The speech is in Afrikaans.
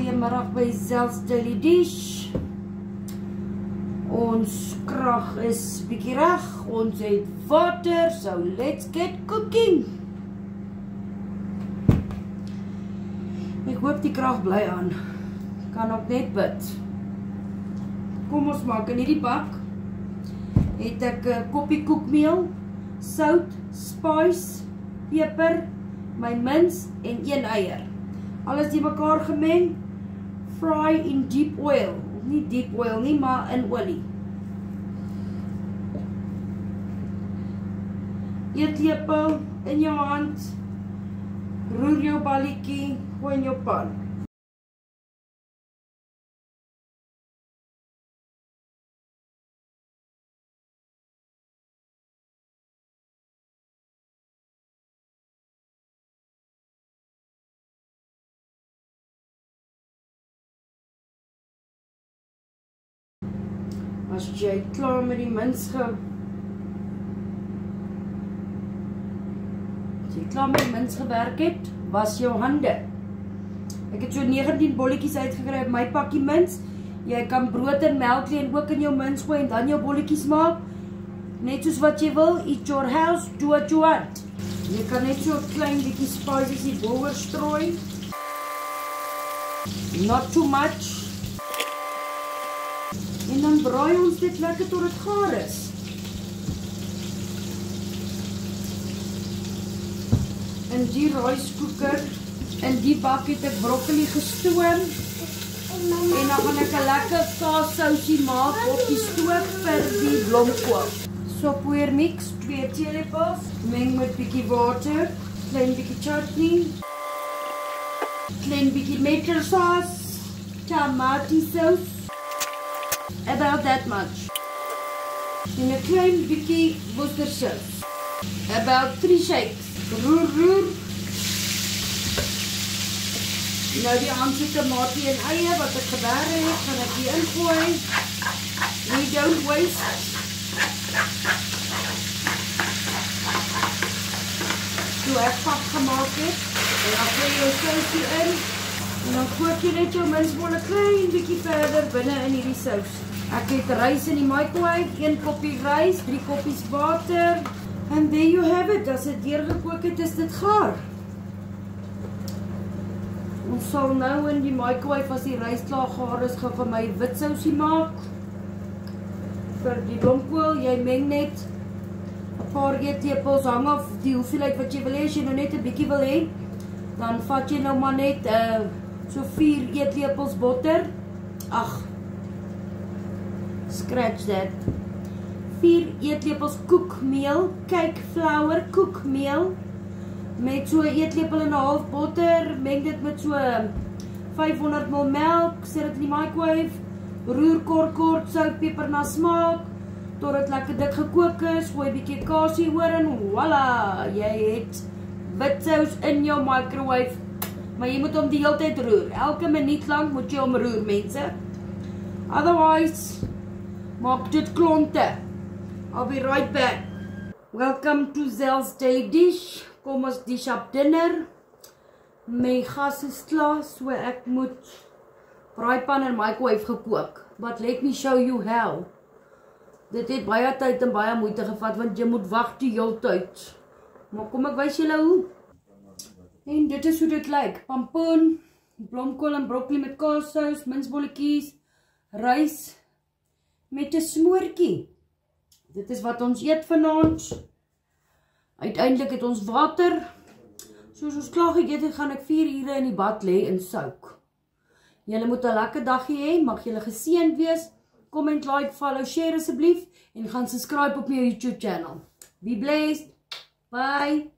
Goeiemiddag by Zels Daily Dish. Ons krag is bietjie reg. Ons het water, so let's get cooking. Ek hoop die krag bly aan. Kan ook net bid. Kom ons maak in hierdie bak. Het ek 'n koppie koekmeel, sout, spice, peper, my mins en 1 eier. Alles die mekaar gemeng. Fry in deep oil. Nie deep oil nie, maar in olie. Eetlepel in jou hand. Roer jou balletjie, gooi in jou pan. As jy klaar met die mins gewerk het, was jou hande. Ek het so 19 bolletjies uitgekry op my pakkie mins. Jy kan brood en melkleen ook in jou mins gooi en dan jou bolletjies maak. Net soos wat jy wil, eat your house, do what you want. Jy kan net so 'n klein bietjie spices hieroor strooi. Not too much. En dan braai ons dit lekker tot dit gaar is. In die rice-cooker, in die bak het ek broccoli gestoom. En dan gaan ek 'n lekker kaassousie maak op die stoof vir die blomkool. Sopweer mix, 2 teelepels, meng met bietjie water, klein bietjie chutney, klein bietjie metersaus, tomatiesaus. About that much. En 'n klein bietjie worcestershire. About 3 shakes. Roer, roer. Nou die aanse tomatie en eie wat ek geberg het, gaan ek hier ingooi. We don't waste. So ek pap gemaak het. En dan gooi jy jou sousie in. En dan kook jy net jou minsbolle klein bietjie verder binne in hierdie sous. Ek het rys in die microwave, 1 koppie rys, 3 koppies water. And there you have it. As dit deurgekook het, is dit gaar. Ons sal nou in die microwave, as die rys klaar gaar is, gaan vir my wit sousie maak. Vir die blomkool, jy meng net 'n paar eetlepels, hang af die hoeveelheid wat jy wil hê. As jy nou net 'n bietjie wil hê, dan vat jy nou maar net so 4 eetlepels botter. Scratch that. 4 eetlepels koekmeel, cake flour koekmeel, met so 'n eetlepel en 'n half botter, meng dit met so 500 ml melk, sit dit in die microwave, roer kort, sout, peper na smaak, tot dit lekker dik gekook is, gooi 'n bietjie kasie oor en voila, jy het wit sous in jou microwave, maar jy moet hom die hele tyd roer, elke minuut lank moet jy hom roer, mense, otherwise, maak dit klonte. I'll be right back. Welcome to Zels Daily Dish. Kom ons dish up dinner. My gas is klaar, so ek moet braaipan en microwave gekook. But let me show you how. Dit het baie tyd en baie moeite gevat, want jy moet wag die hele tyd. Maar kom ek wys julle hoe. En dit is hoe dit lyk. Pampoen, blomkool en broccoli met kaassous, minsbolletjies, rys met 'n smoortjie. Dit is wat ons eet vanaand. Uiteindelik het ons water. Soos ons klaar geëet het, gaan ek 4 ure in die bad lê en soak. Julle moet 'n lekker dagie hê, mag julle geseënd wees. Comment, like, follow, share asseblief en gaan subscribe op my YouTube channel. Be blessed. Bye.